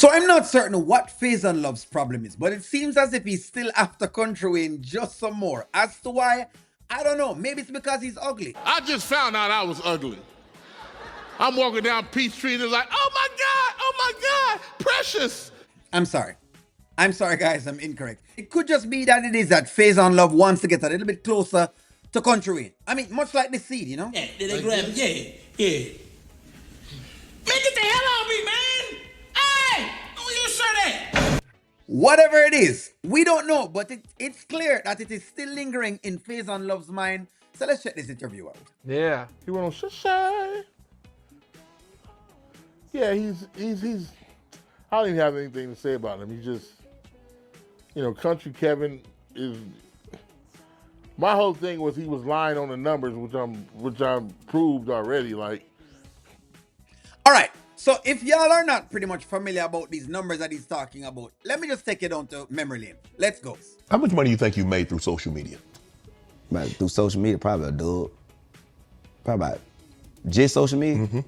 So I'm not certain what Faizon Love's problem is, but it seems as if he's still after Kountry Wayne just some more. As to why, I don't know. Maybe it's because he's ugly. I just found out I was ugly. I'm walking down Peachtree and it's like, oh my God, Precious. I'm sorry. I'm sorry, guys. I'm incorrect. It could just be that it is that Faizon Love wants to get a little bit closer to Kountry Wayne. I mean, much like the seed, you know? Yeah, they grab it. Yeah. Man, get the hell out of me, man! Hey! Who you say that? Whatever it is, we don't know, but it's clear that it is still lingering in Faizon Love's mind. So let's check this interview out. Yeah. He went on shy. Yeah, he's. I don't even have anything to say about him. He's just, Country Kevin is. My whole thing was he was lying on the numbers, which I'm proved already. Like, All right. So if y'all are not pretty much familiar about these numbers that he's talking about, let me just take you down to memory lane. Let's go. How much money do you think you made through social media? But through social media, probably a dub. Probably about just social media.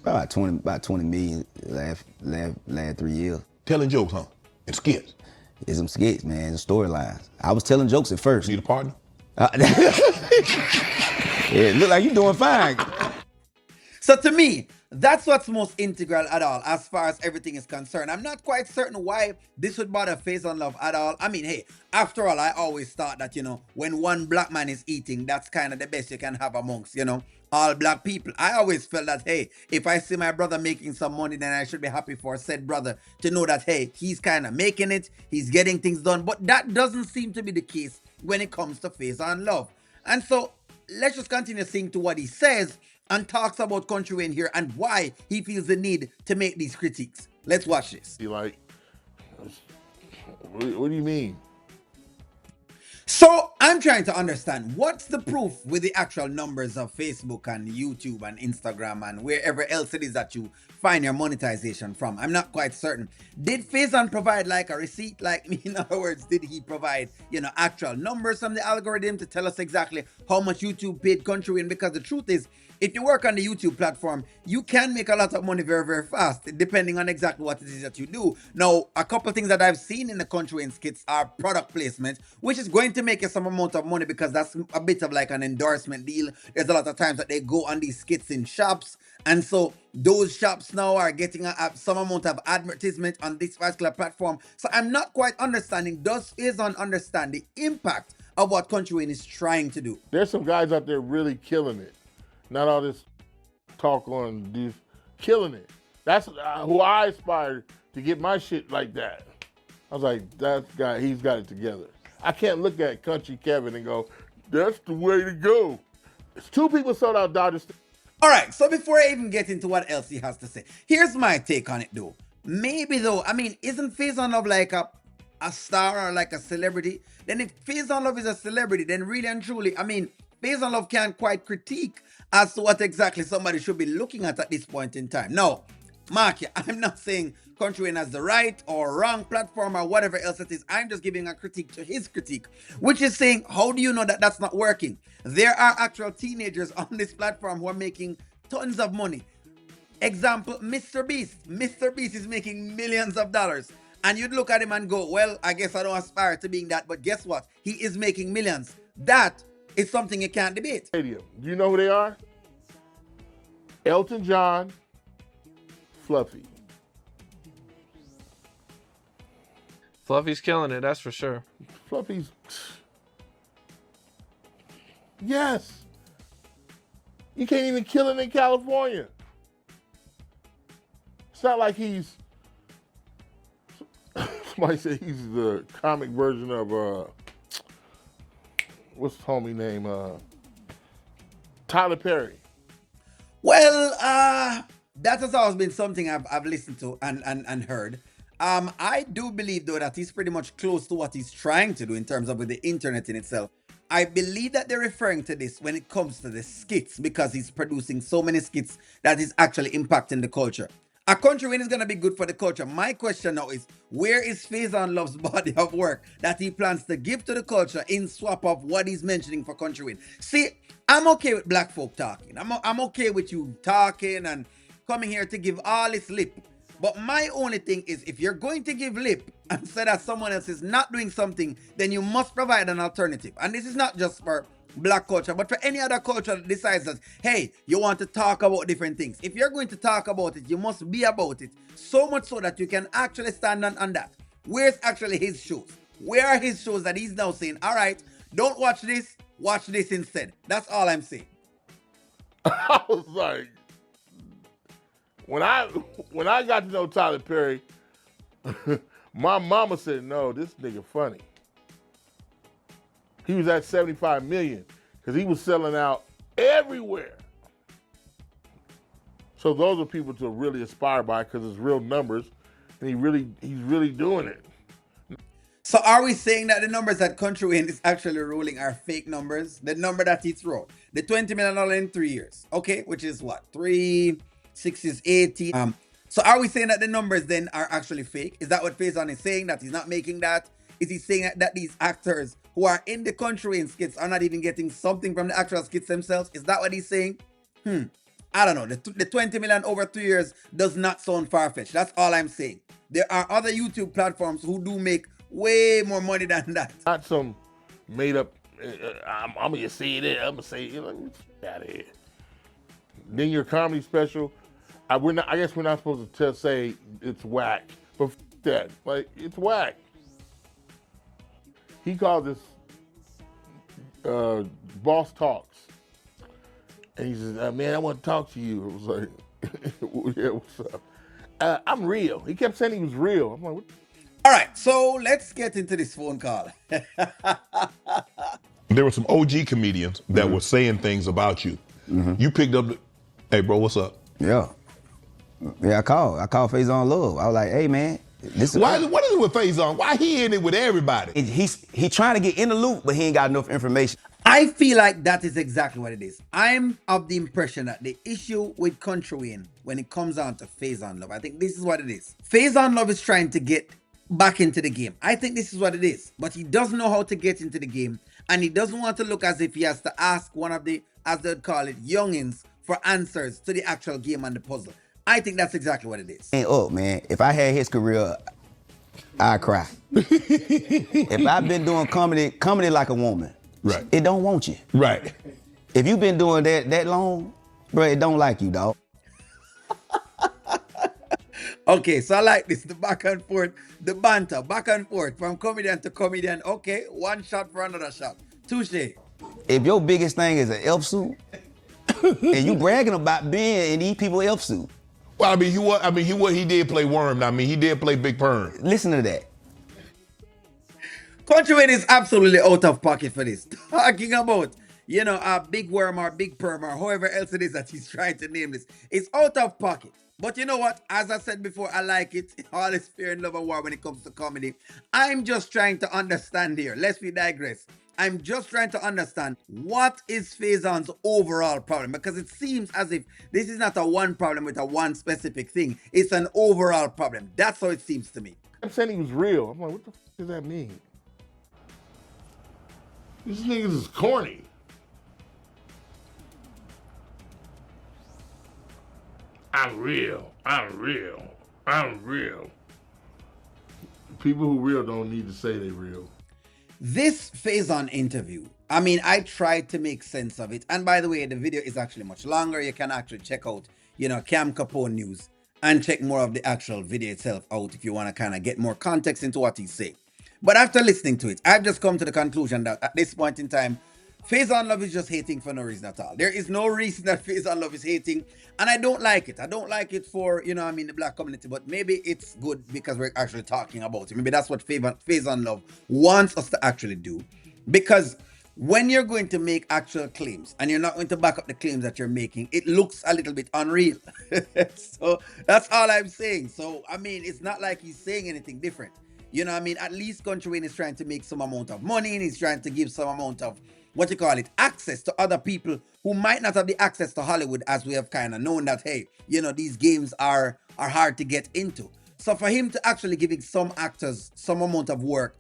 Probably about 20 million last 3 years. Telling jokes, huh? And skits. It's some skits, man. It's storylines. I was telling jokes at first. Need a partner? Yeah, look like you doing fine. So to me, that's what's most integral at all as far as everything is concerned. I'm not quite certain why this would bother Faizon Love at all. I mean, hey, after all, I always thought that, when one black man is eating, that's kind of the best you can have amongst, all black people. I always felt that, hey, if I see my brother making some money, then I should be happy for said brother to know that, hey, he's kind of making it, he's getting things done. But that doesn't seem to be the case when it comes to Faizon Love. And so let's just continue seeing to what he says and talks about Kountry Wayne here and why he feels the need to make these critiques. Let's watch this. what do you mean? So I'm trying to understand what's the proof with the actual numbers of Facebook and YouTube and Instagram and wherever else it is that you find your monetization from. I'm not quite certain. Did Faison provide like a receipt? Like, in other words, did he provide, actual numbers from the algorithm to tell us exactly how much YouTube paid Kountry Wayne? Because the truth is, if you work on the YouTube platform, you can make a lot of money very, very fast, depending on exactly what it is that you do. Now, a couple of things that I've seen in the Kountry Wayne skits are product placement, which is going to make you some amount of money because that's a bit of like an endorsement deal. There's a lot of times that they go on these skits in shops, and so those shops now are getting some amount of advertisement on this particular platform. So I'm not quite understanding, does Faizon understand the impact of what Kountry Wayne is trying to do? There's some guys out there really killing it. Not all this talk on this, killing it. That's who I aspire to get my shit like that. I was like, that guy, he's got it together. I can't look at Country Kevin and go, that's the way to go. It's two people sold out Dodgers. All right, so before I even get into what else he has to say, here's my take on it though. Maybe though, I mean, isn't Faizon Love like a star or like a celebrity? Then if Faizon Love is a celebrity, then really and truly, I mean, Faizon Love can't quite critique as to what exactly somebody should be looking at this point in time. Now, mark ya, I'm not saying Kountry Wayne has the right or wrong platform or whatever else it is. I'm just giving a critique to his critique, which is saying, how do you know that that's not working? There are actual teenagers on this platform who are making tons of money. Example, Mr. Beast. Mr. Beast is making millions of dollars. And you'd look at him and go, well, I guess I don't aspire to being that, but guess what? He is making millions. That is something you can't debate. Stadium. Do you know who they are? Elton John, Fluffy. Fluffy's killing it, that's for sure. Fluffy's. Yes. You can't even kill him in California. It's not like he's. Somebody say he's the comic version of what's the homie name? Tyler Perry. Well, that has always been something I've listened to and heard. I do believe though that he's pretty much close to what he's trying to do in terms of with the internet in itself. I believe that they're referring to this when it comes to the skits because he's producing so many skits that is actually impacting the culture. A Kountry Wayne is going to be good for the culture. My question now is, where is Faizon Love's body of work that he plans to give to the culture in swap of what he's mentioning for Kountry Wayne? See, I'm okay with black folk talking. I'm okay with you talking and coming here to give all this lip. But my only thing is, if you're going to give lip and say that someone else is not doing something, then you must provide an alternative. And this is not just for black culture, but for any other culture that decides that, hey, you want to talk about different things. If you're going to talk about it, you must be about it. So much so that you can actually stand on that. Where's actually his shows? Where are his shows that he's now saying, all right, don't watch this instead? That's all I'm saying. I was like, when I got to know Tyler Perry, my mama said, no, this nigga funny. He was at 75 million because he was selling out everywhere. So those are people to really aspire by because it's real numbers, and he's really doing it. So are we saying that the numbers that Kountry Wayne is actually rolling are fake numbers? The number that he threw, the $20 million in 3 years, okay, which is what, 3, 6 is 80. So are we saying that the numbers then are actually fake? Is that what Faison is saying, that he's not making that? Is he saying that these actors who are in the Kountry Wayne skits are not even getting something from the actual skits themselves? Is that what he's saying? I don't know. The 20 million over 3 years does not sound far-fetched. That's all I'm saying. There are other YouTube platforms who do make way more money than that. Not some made up, I'm going to say it, I'm going to say it, get out of here. Then your comedy special, I guess we're not supposed to say it's whack, but that, like, it's whack. He called this Boss Talks. And he says, man, I want to talk to you. I was like, yeah, what's up? I'm real. He kept saying he was real. I'm like, what? All right, so let's get into this phone call. There were some OG comedians that were saying things about you. You picked up, hey, bro, what's up? Yeah. Yeah, I called Faizon Love. I was like, hey, man. What is it with Faison? Why he in it with everybody? He trying to get in the loop, but he ain't got enough information. I feel like that is exactly what it is. I'm of the impression that the issue with Kountry Wayne, when it comes down to Faizon Love, I think this is what it is. Faizon Love is trying to get back into the game. I think this is what it is. But he doesn't know how to get into the game. And he doesn't want to look as if he has to ask one of the, as they'd call it, youngins for answers to the actual game and the puzzle. I think that's exactly what it is. Ain't up, man. If I had his career, I'd cry. If I've been doing comedy like a woman, Right. it don't want you. Right. If you've been doing that long, bro, it don't like you, dog. Okay, so I like this, the back and forth, the banter, back and forth from comedian to comedian. Okay, one shot for another shot. Touche. If your biggest thing is an elf suit, and you bragging about being in these people elf suit, Well, he did play Worm. I mean, he did play Big Perm. listen to that. Kountry Wayne is absolutely out of pocket for this. Talking about, a big worm or big perm or however else it is that he's trying to name this. It's out of pocket. But you know what? As I said before, I like it. All is fair in love and war when it comes to comedy. I'm just trying to understand here. Lest we digress. I'm just trying to understand what is Faison's overall problem, because it seems as if this is not a one problem with a one specific thing. It's an overall problem. That's how it seems to me. I'm saying he was real. I'm like, what the f does that mean? These niggas is corny. I'm real. People who real don't need to say they real. This Faison interview, I tried to make sense of it. And by the way, the video is actually much longer. You can actually check out, Cam Capone News and check more of the actual video itself out if you want to kind of get more context into what he's saying. But after listening to it, I've just come to the conclusion that at this point in time, Faizon Love is just hating for no reason at all. There is no reason that Faizon Love is hating, and I don't like it. I don't like it for, the black community, but maybe it's good because we're actually talking about it. Maybe that's what Faizon Love wants us to actually do. Because when you're going to make actual claims and you're not going to back up the claims that you're making, it looks a little bit unreal. So that's all I'm saying. So, it's not like he's saying anything different. At least Kountry Wayne is trying to make some amount of money, and he's trying to give some amount of, access to other people who might not have the access to Hollywood, as we have kind of known that, hey, these games are hard to get into. So for him to actually giving some actors some amount of work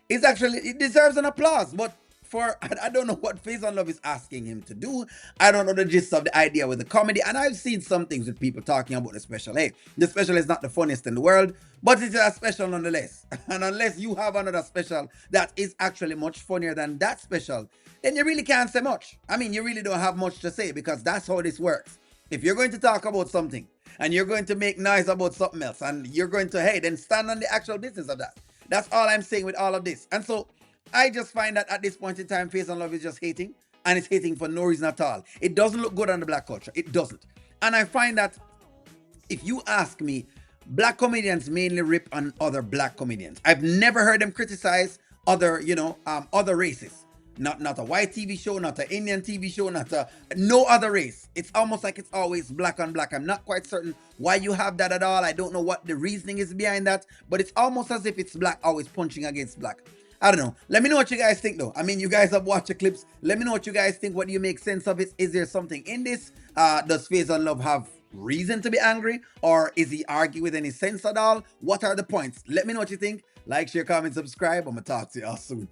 is actually, it deserves an applause. But I don't know what Faizon Love is asking him to do. I don't know the gist of the idea with the comedy. And I've seen some things with people talking about the special. Hey, the special is not the funniest in the world, but it's a special nonetheless. And unless you have another special that is actually much funnier than that special, then you really can't say much. I mean, you really don't have much to say because that's how this works. If you're going to talk about something and you're going to make noise about something else and you're going to, hey, then stand on the actual business of that. That's all I'm saying with all of this. And so I just find that at this point in time, Faizon Love is just hating, and it's hating for no reason at all. It doesn't look good on the black culture. It doesn't. And I find that if you ask me, black comedians mainly rip on other black comedians. I've never heard them criticize other, other races. Not a white TV show, not an Indian TV show, no other race. It's almost like it's always black on black. I'm not quite certain why you have that at all. I don't know what the reasoning is behind that, but it's almost as if it's black always punching against black. I don't know. Let me know what you guys think though. I mean, you guys have watched the clips. Let me know what you guys think. What do you make sense of it? Is there something in this? Does Faizon Love have reason to be angry, or is he arguing with any sense at all? What are the points? Let me know what you think. Like, share, comment, subscribe. I'm gonna talk to y'all soon.